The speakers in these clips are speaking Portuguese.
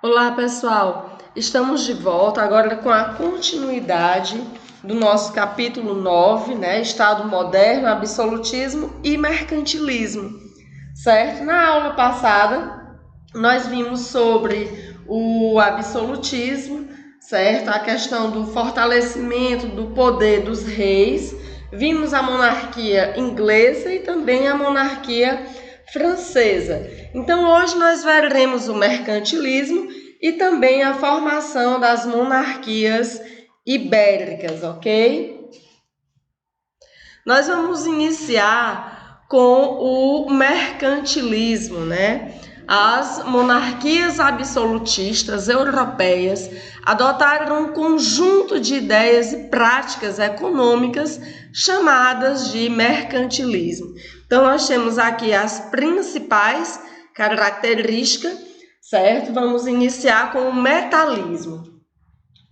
Olá, pessoal! Estamos de volta agora com a continuidade do nosso capítulo 9, né? Estado moderno, absolutismo e mercantilismo, certo? Na aula passada, nós vimos sobre o absolutismo, certo? A questão do fortalecimento do poder dos reis. Vimos a monarquia inglesa e também a monarquia francesa. Então, hoje nós veremos o mercantilismo e também a formação das monarquias ibéricas, ok? Nós vamos iniciar com o mercantilismo, né? As monarquias absolutistas europeias adotaram um conjunto de ideias e práticas econômicas chamadas de mercantilismo. Então, nós temos aqui as principais características, certo? Vamos iniciar com o metalismo.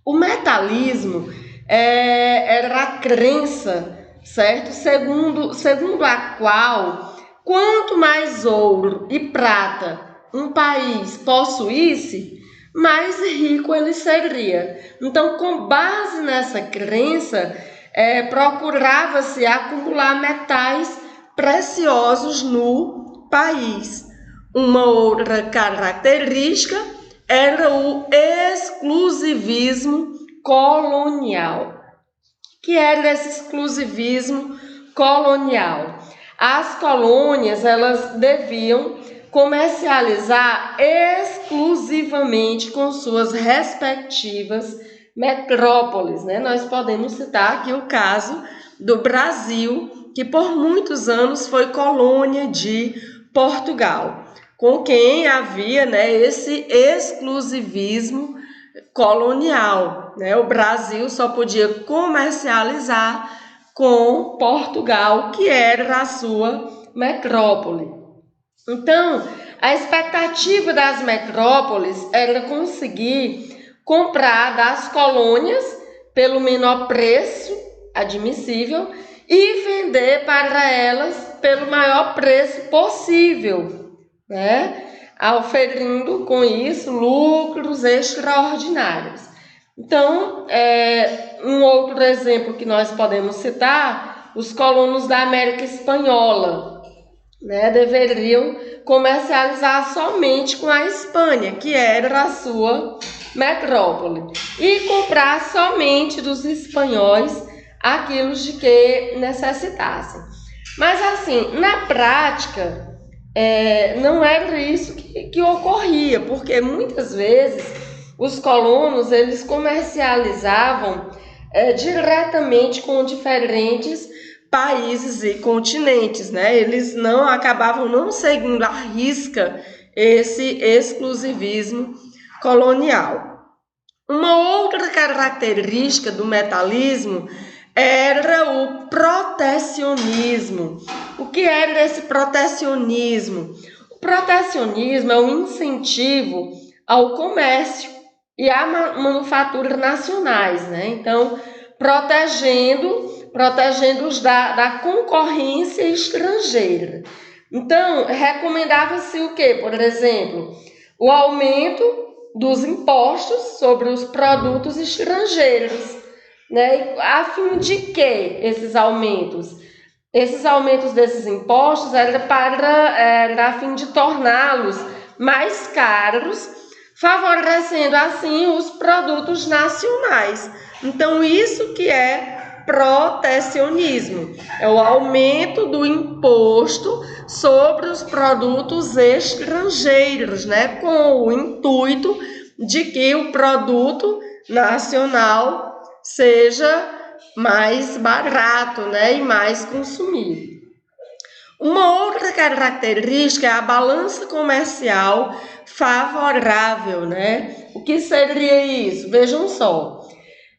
O metalismo era a crença, certo? Segundo a qual, quanto mais ouro e prata um país possuísse, mais rico ele seria. Então, com base nessa crença, procurava-se acumular metais preciosos no país. Uma outra característica era o exclusivismo colonial. Que era esse exclusivismo colonial? As colônias, elas deviam comercializar exclusivamente com suas respectivas metrópoles, né? Nós podemos citar aqui o caso do Brasil, que por muitos anos foi colônia de Portugal, com quem havia, né, esse exclusivismo colonial, né? O Brasil só podia comercializar com Portugal, que era a sua metrópole. Então, a expectativa das metrópoles era conseguir comprar das colônias pelo menor preço admissível e vender para elas pelo maior preço possível, né? Oferindo com isso lucros extraordinários. Então, um outro exemplo que nós podemos citar, os colonos da América Espanhola, né, deveriam comercializar somente com a Espanha, que era a sua metrópole, e comprar somente dos espanhóis aquilo de que necessitassem. Mas assim, na prática, não era isso que ocorria, porque muitas vezes os colonos eles comercializavam diretamente com diferentes países e continentes, né? Eles acabavam não seguindo à risca esse exclusivismo colonial. Uma outra característica do metalismo era o protecionismo. O que era esse protecionismo? O protecionismo é um incentivo ao comércio e à manufatura nacionais, né? Então, protegendo-os da concorrência estrangeira. Então, recomendava-se o quê? Por exemplo, o aumento dos impostos sobre os produtos estrangeiros, né? A fim de que esses aumentos? Esses aumentos desses impostos era a fim de torná-los mais caros, favorecendo assim os produtos nacionais. Então, isso que é protecionismo, é o aumento do imposto sobre os produtos estrangeiros, né? Com o intuito de que o produto nacional seja mais barato, né? E mais consumido. Uma outra característica é a balança comercial favorável, né? O que seria isso? Vejam só.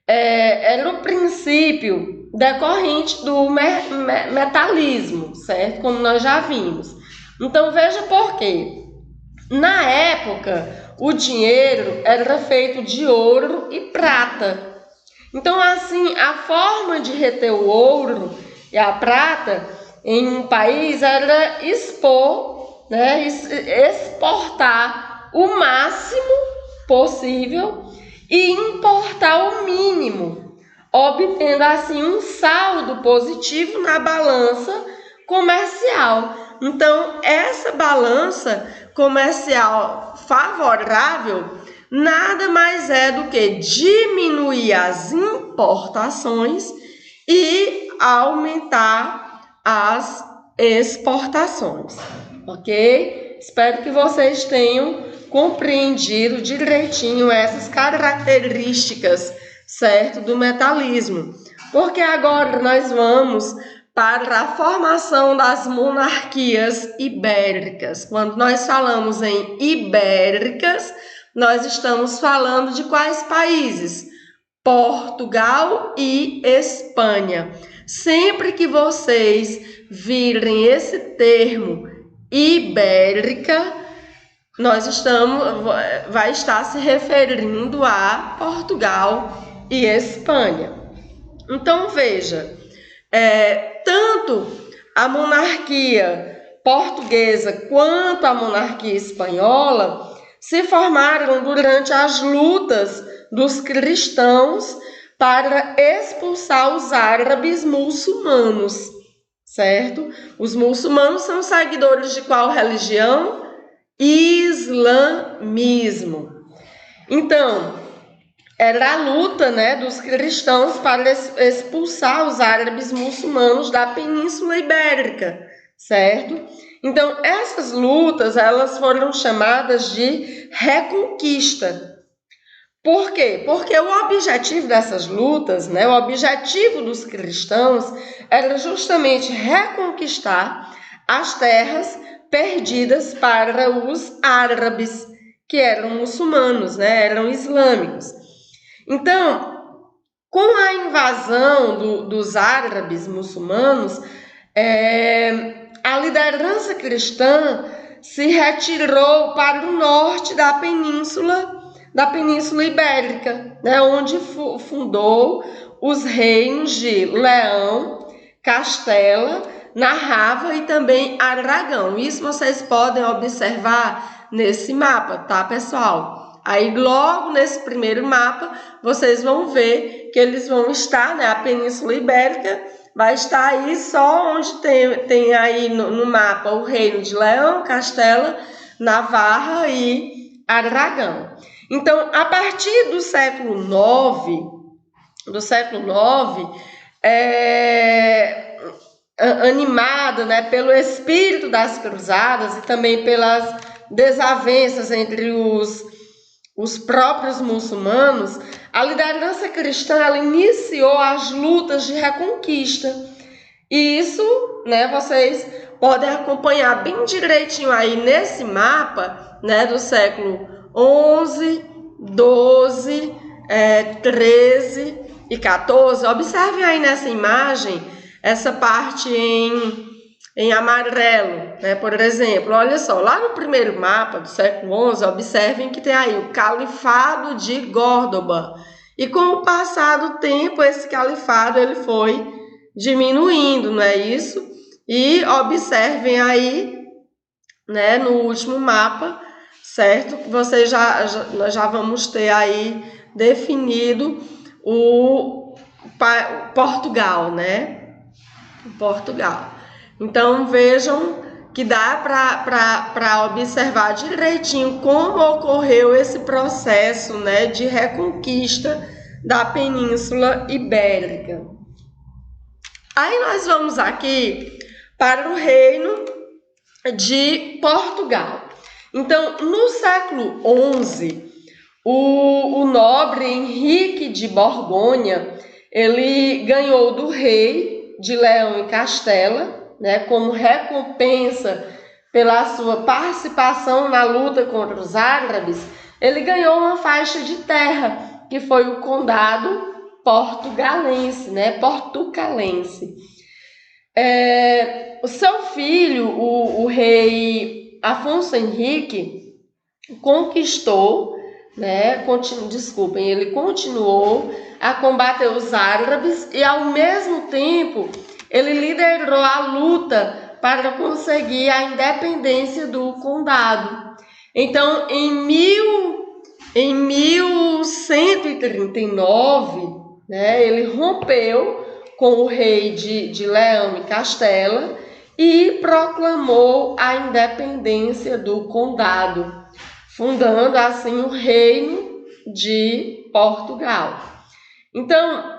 Era o princípio decorrente do metalismo, certo? Como nós já vimos. Então, veja por quê. Na época, o dinheiro era feito de ouro e prata. Então, assim, a forma de reter o ouro e a prata em um país era expor, né, exportar o máximo possível e importar o mínimo, obtendo assim um saldo positivo na balança comercial. Então, essa balança comercial favorável nada mais é do que diminuir as importações e aumentar as exportações, ok? Espero que vocês tenham compreendido direitinho essas características, certo, do metalismo, porque agora nós vamos para a formação das monarquias ibéricas. Quando nós falamos em ibéricas, nós estamos falando de quais países? Portugal e Espanha. Sempre que vocês virem esse termo ibérica, vai estar se referindo a Portugal e Espanha. Então veja, tanto a monarquia portuguesa quanto a monarquia espanhola se formaram durante as lutas dos cristãos para expulsar os árabes muçulmanos, certo? Os muçulmanos são seguidores de qual religião? Islamismo. Então, era a luta, dos cristãos para expulsar os árabes muçulmanos da Península Ibérica, certo? Então, essas lutas, elas foram chamadas de reconquista. Por quê? Porque o objetivo dessas lutas, o objetivo dos cristãos era justamente reconquistar as terras perdidas para os árabes, que eram muçulmanos, eram islâmicos. Então, com a invasão dos árabes muçulmanos, a liderança cristã se retirou para o norte da Península Ibérica, onde fundou os reinos de Leão, Castela, Narrava e também Aragão. Isso vocês podem observar nesse mapa, tá, pessoal? Aí, logo nesse primeiro mapa, vocês vão ver que eles vão estar, a Península Ibérica vai estar aí só onde tem aí no mapa o reino de Leão, Castela, Navarra e Aragão. Então, a partir do século IX, animada, pelo espírito das cruzadas e também pelas desavenças entre os próprios muçulmanos, a liderança cristã ela iniciou as lutas de reconquista. E isso, vocês podem acompanhar bem direitinho aí nesse mapa, do século 11, 12, 13 e 14. Observem aí nessa imagem essa parte em amarelo, por exemplo. Olha só, lá no primeiro mapa do século XI, observem que tem aí o Califado de Córdoba. E com o passar do tempo, esse califado ele foi diminuindo, não é isso? E observem aí, no último mapa, certo? Que vocês nós já vamos ter aí definido o Portugal, Portugal. Então, vejam que dá para observar direitinho como ocorreu esse processo, de reconquista da Península Ibérica. Aí nós vamos aqui para o reino de Portugal. Então, no século XI, o nobre Henrique de Borgonha, ele ganhou do rei de Leão e Castela, como recompensa pela sua participação na luta contra os árabes, ele ganhou uma faixa de terra, que foi o condado portucalense, O seu filho, o rei Afonso Henrique, conquistou, ele continuou a combater os árabes e, ao mesmo tempo, ele liderou a luta para conseguir a independência do condado. Então, em Em 1139, né, ele rompeu com o rei de Leão e Castela e proclamou a independência do condado, fundando assim o Reino de Portugal. Então,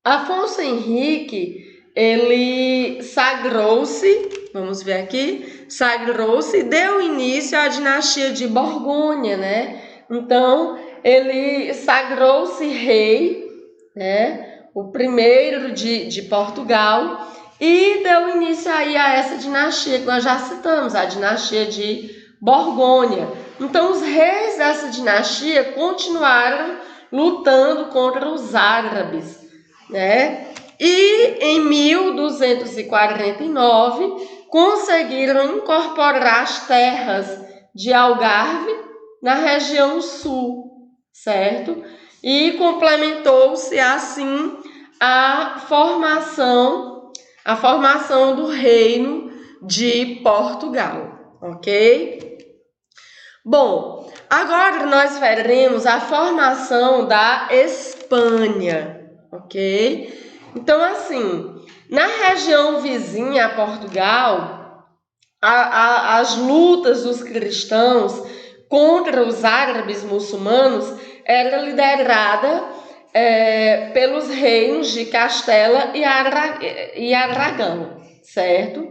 Afonso Henrique, ele sagrou-se, vamos ver aqui, sagrou-se e deu início à dinastia de Borgonha, né? Então, ele sagrou-se rei, né? O primeiro de Portugal, e deu início aí a essa dinastia que nós já citamos, a dinastia de Borgonha. Então, os reis dessa dinastia continuaram lutando contra os árabes, né? E em 1249 conseguiram incorporar as terras de Algarve na região sul, certo? E complementou-se assim a formação do Reino de Portugal, ok? Bom, agora nós veremos a formação da Espanha, ok? Então, assim, na região vizinha a Portugal, as lutas dos cristãos contra os árabes muçulmanos era liderada pelos reinos de Castela e Aragão, certo?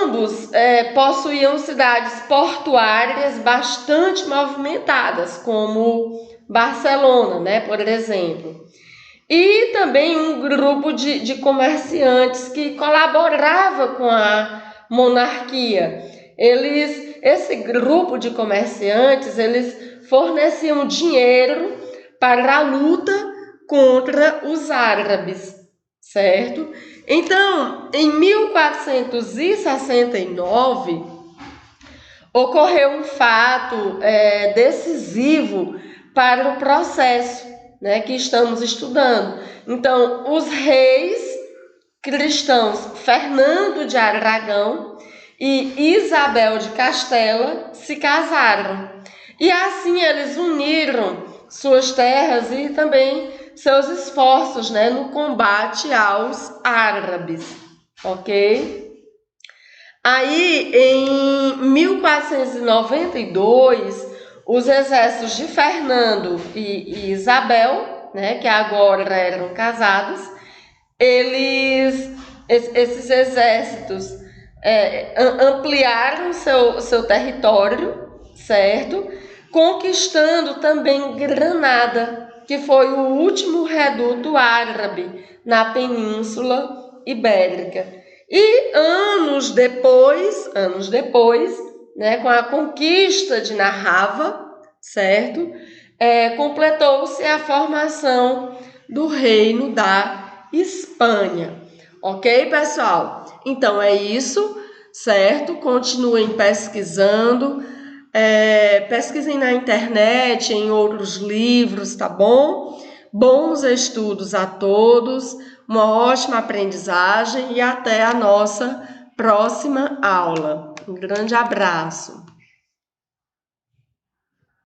Ambos possuíam cidades portuárias bastante movimentadas, como Barcelona, né, por exemplo. E também um grupo de comerciantes que colaborava com a monarquia. Esse grupo de comerciantes, eles forneciam dinheiro para a luta contra os árabes, certo? Então, em 1469, ocorreu um fato decisivo para o processo, né, que estamos estudando. Então, os reis cristãos Fernando de Aragão e Isabel de Castela se casaram. E assim eles uniram suas terras e também seus esforços, né, no combate aos árabes, ok? Aí, em 1492, os exércitos de Fernando e Isabel, né, que agora eram casados, esses exércitos ampliaram seu território, certo? Conquistando também Granada, que foi o último reduto árabe na Península Ibérica. E anos depois, né, com a conquista de Narrava, certo? Completou-se a formação do Reino da Espanha. Ok, pessoal? Então é isso, certo? Continuem pesquisando. Pesquisem na internet, em outros livros, tá bom? Bons estudos a todos, uma ótima aprendizagem e até a nossa próxima aula. Um grande abraço!